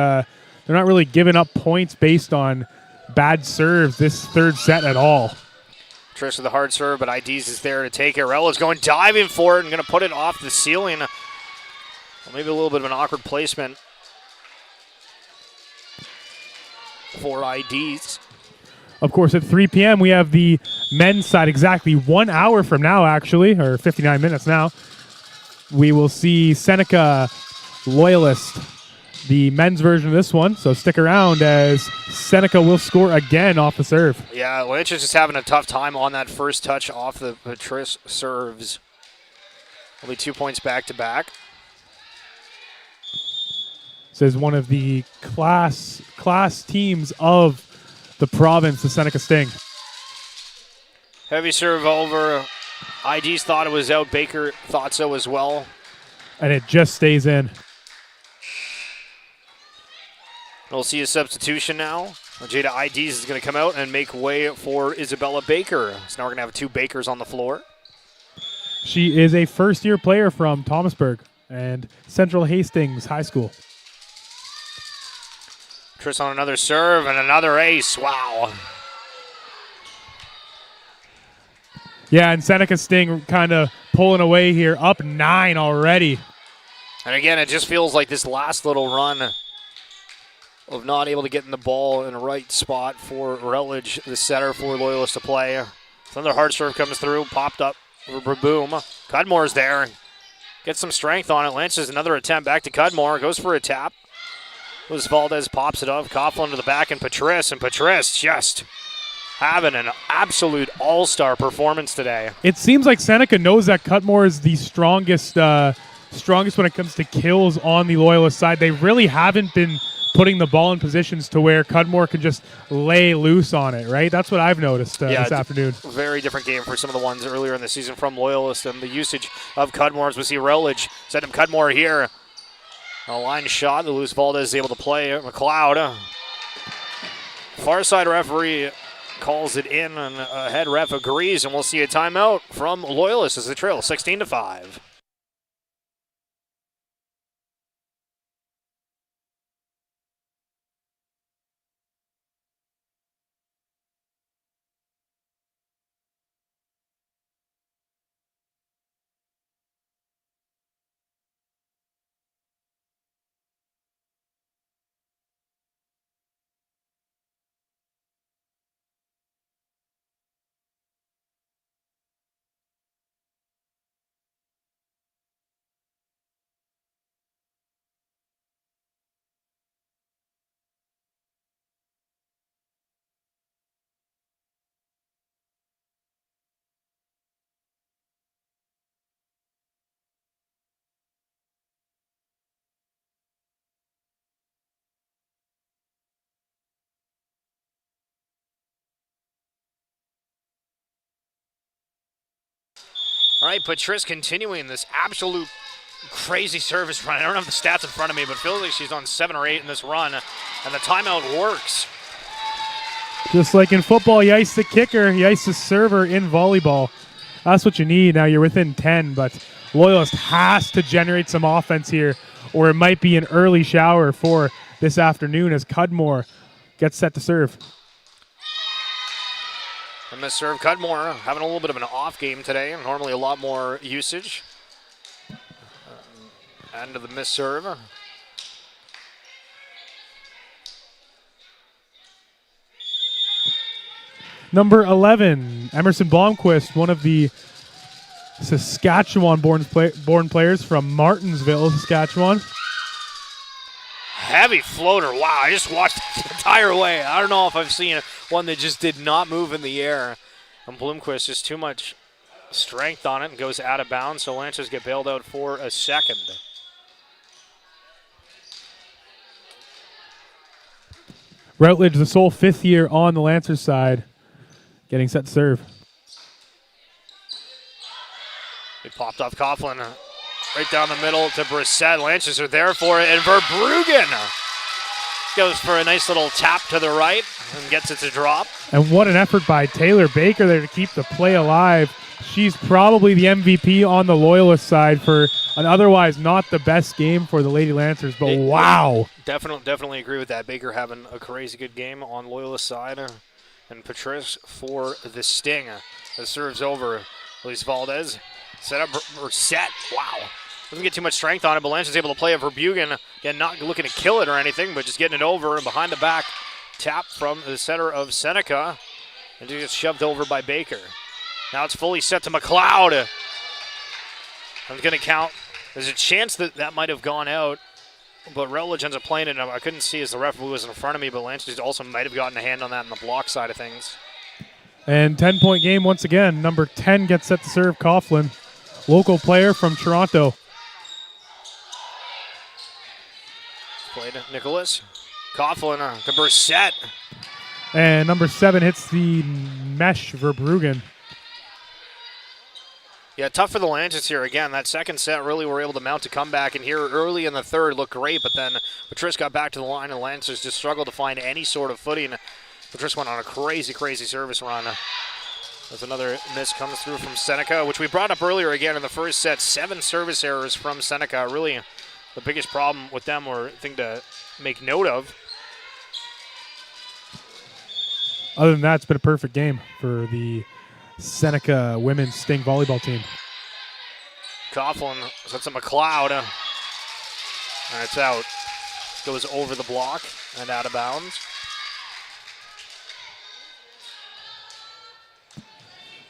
giving up points based on bad serves this third set at all. Trish with the hard serve, but IDs is there to take it. Rella's going diving for it and going to put it off the ceiling. Well, maybe a little bit of an awkward placement for IDs. Of course, at 3 p.m., we have the men's side exactly 1 hour from now, actually, or 59 minutes now. We will see Seneca Loyalist, the men's version of this one. So stick around as Seneca will score again off the serve. Yeah, Lynch is just having a tough time on that first touch off the Patrice serves. Only 2 points back to back. This is one of the class teams of the province, the Seneca Sting. Heavy serve over. IDs thought it was out. Baker thought so as well. And it just stays in. We'll see a substitution now. Jada IDs is going to come out and make way for Isabella Baker. So now we're going to have 2 Bakers on the floor. She is a first-year player from Thomasburg and Central Hastings High School. Tris on another serve and another ace. Wow. Yeah, and Seneca Sting kind of pulling away here, up 9 already. And again, it just feels like this last little run of not able to get in the ball in the right spot for Rutledge, the setter for Loyalist to play. Another hard serve comes through, popped up for Boom. Cudmore's there. Gets some strength on it. Lances another attempt back to Cudmore. Goes for a tap. Luis Valdez pops it up. Coughlin to the back and Patrice just having an absolute all-star performance today. It seems like Seneca knows that Cudmore is the strongest when it comes to kills on the Loyalist side. They really haven't been putting the ball in positions to where Cudmore can just lay loose on it, right? That's what I've noticed this afternoon. Very different game for some of the ones earlier in the season from Loyalist, and the usage of Cudmore's. We see Rutledge send him Cudmore here. A line shot that Luis Valdez is able to play. McLeod. Far side referee calls it in, and head ref agrees, and we'll see a timeout from Loyalist as they trail 16-5. All right, Patrice continuing this absolute crazy service run. I don't have the stats in front of me, but it feels like she's on 7 or 8 in this run, and the timeout works. Just like in football, you ice the kicker, you ice the server in volleyball. That's what you need. Now you're within 10, but Loyalist has to generate some offense here, or it might be an early shower for this afternoon as Cudmore gets set to serve. And miss serve, Cudmore having a little bit of an off game today, normally a lot more usage. End of the miss serve. Number 11, Emerson Blomquist, one of the Saskatchewan-born players from Martinsville, Saskatchewan. Heavy floater. Wow, I just watched it the entire way. I don't know if I've seen one that just did not move in the air. And Blomquist just too much strength on it and goes out of bounds, so Lancers get bailed out for a second. Routledge, the sole fifth year on the Lancers side, getting set to serve. They popped off Coughlin right down the middle to Brissett. Lancers are there for it, and Verbruggen goes for a nice little tap to the right and gets it to drop. And what an effort by Taylor Baker there to keep the play alive. She's probably the MVP on the Loyalist side for an otherwise not the best game for the Lady Lancers, but wow. Definitely agree with that. Baker having a crazy good game on Loyalist side. And Patrice for the Sting. The serves over. Elise Valdez set up Brissett. Wow. Doesn't get too much strength on it, but Lancers able to play it. Verbruggen, again, not looking to kill it or anything, but just getting it over and behind the back tap from the center of Seneca. And it gets shoved over by Baker. Now it's fully set to McLeod. I'm going to count. There's a chance that that might have gone out, but Routledge ends up playing it. I couldn't see as the referee was in front of me, but Lancers also might have gotten a hand on that in the block side of things. And 10-point game once again. Number 10 gets set to serve Coughlin, local player from Toronto. Played Nicholas. Coughlin to Brissett. And number 7 hits the mesh, Verbruggen. Yeah, tough for the Lancers here. Again, that second set really were able to mount a comeback, and here early in the third looked great, but then Patrice got back to the line, and the Lancers just struggled to find any sort of footing. Patrice went on a crazy service run. As another miss comes through from Seneca, which we brought up earlier again in the first set. 7 service errors from Seneca. Really the biggest problem with them, or thing to make note of. Other than that, it's been a perfect game for the Seneca women's Sting volleyball team. Coughlin sets up McLeod. And it's out. Goes over the block and out of bounds.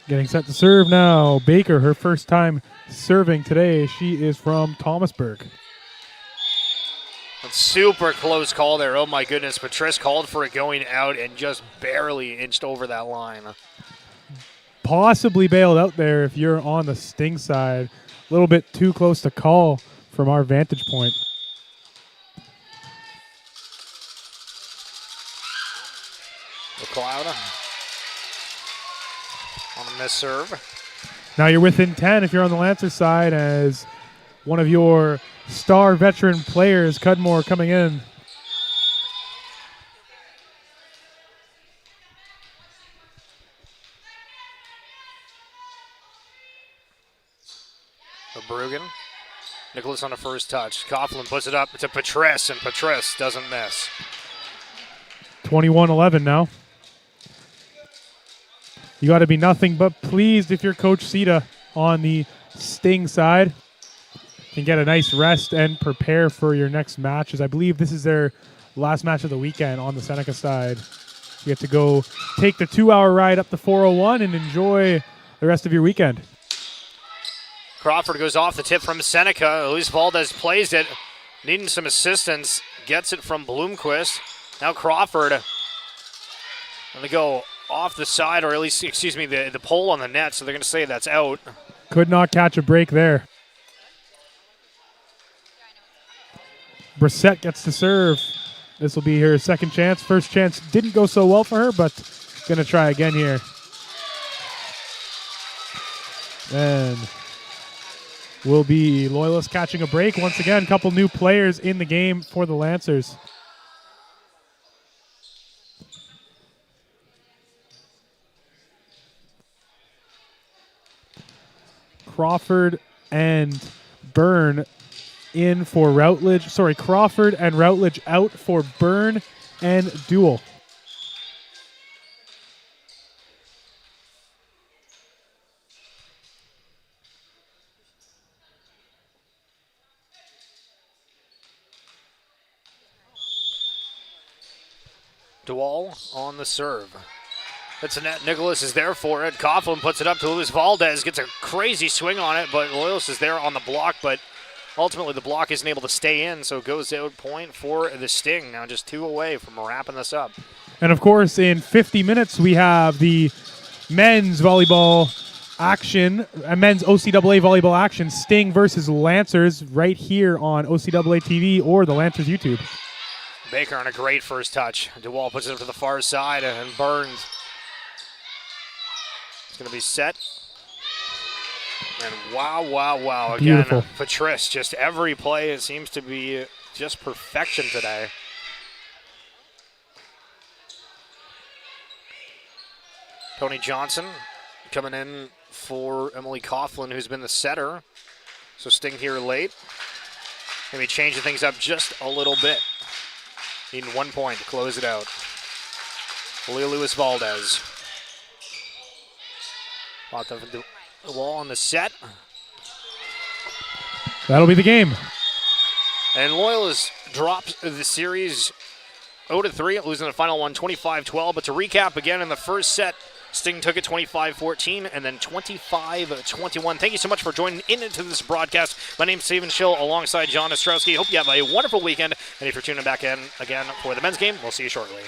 Getting set to serve now. Baker, her first time serving today. She is from Thomasburg. A super close call there. Oh my goodness. Patrice called for it going out and just barely inched over that line. Possibly bailed out there if you're on the Sting side. A little bit too close to call from our vantage point. McLeod on a miss serve. Now you're within 10 if you're on the Lancer side, as one of your star veteran players, Cudmore, coming in. Bruggen. Nicholas on the first touch. Coughlin puts it up to Petrus, and Petrus doesn't miss. 21-11 now. You got to be nothing but pleased if you're Coach Sita on the Sting side. Can get a nice rest and prepare for your next match, as I believe this is their last match of the weekend on the Seneca side. You get to go take the 2-hour ride up to 401 and enjoy the rest of your weekend. Crawford goes off the tip from Seneca. Luis Valdez plays it, needing some assistance. Gets it from Bloomquist. Now Crawford going to go off the side, or at least, excuse me, the pole on the net, so they're going to say that's out. Could not catch a break there. Brissette gets to serve. This will be her second chance. First chance didn't go so well for her, but going to try again here. And will be Loyalist catching a break. Once again, a couple new players in the game for the Lancers. Crawford and Byrne in for Routledge. Sorry, Crawford and Routledge out for Byrne and Duel. Dual on the serve. It's a net. Nicholas is there for it. Coughlin puts it up to Luis Valdez. Gets a crazy swing on it, but Loyalist is there on the block, but ultimately the block isn't able to stay in, so it goes out point for the Sting. Now just 2 away from wrapping this up. And of course, in 50 minutes, we have the men's volleyball action, men's OCAA volleyball action, Sting versus Lancers, right here on OCAA TV or the Lancers YouTube. Baker on a great first touch. DeWall puts it up to the far side, and Burns is going to be set. And wow, wow, wow. Again, beautiful. Petrus, just every play, it seems to be just perfection today. Tony Johnson coming in for Emily Coughlin, who's been the setter. So Sting here late. Maybe changing things up just a little bit. Needing 1 point to close it out. Luis Valdez. Bought the wall on the set. That'll be the game. And Loyalist drops the series 0-3, losing the final one 25-12. But to recap again, in the first set, Sting took it 25-14 and then 25-21. Thank you so much for joining into this broadcast. My name's Steven Schill alongside John Ostrowski. Hope you have a wonderful weekend. And if you're tuning back in again for the men's game, we'll see you shortly.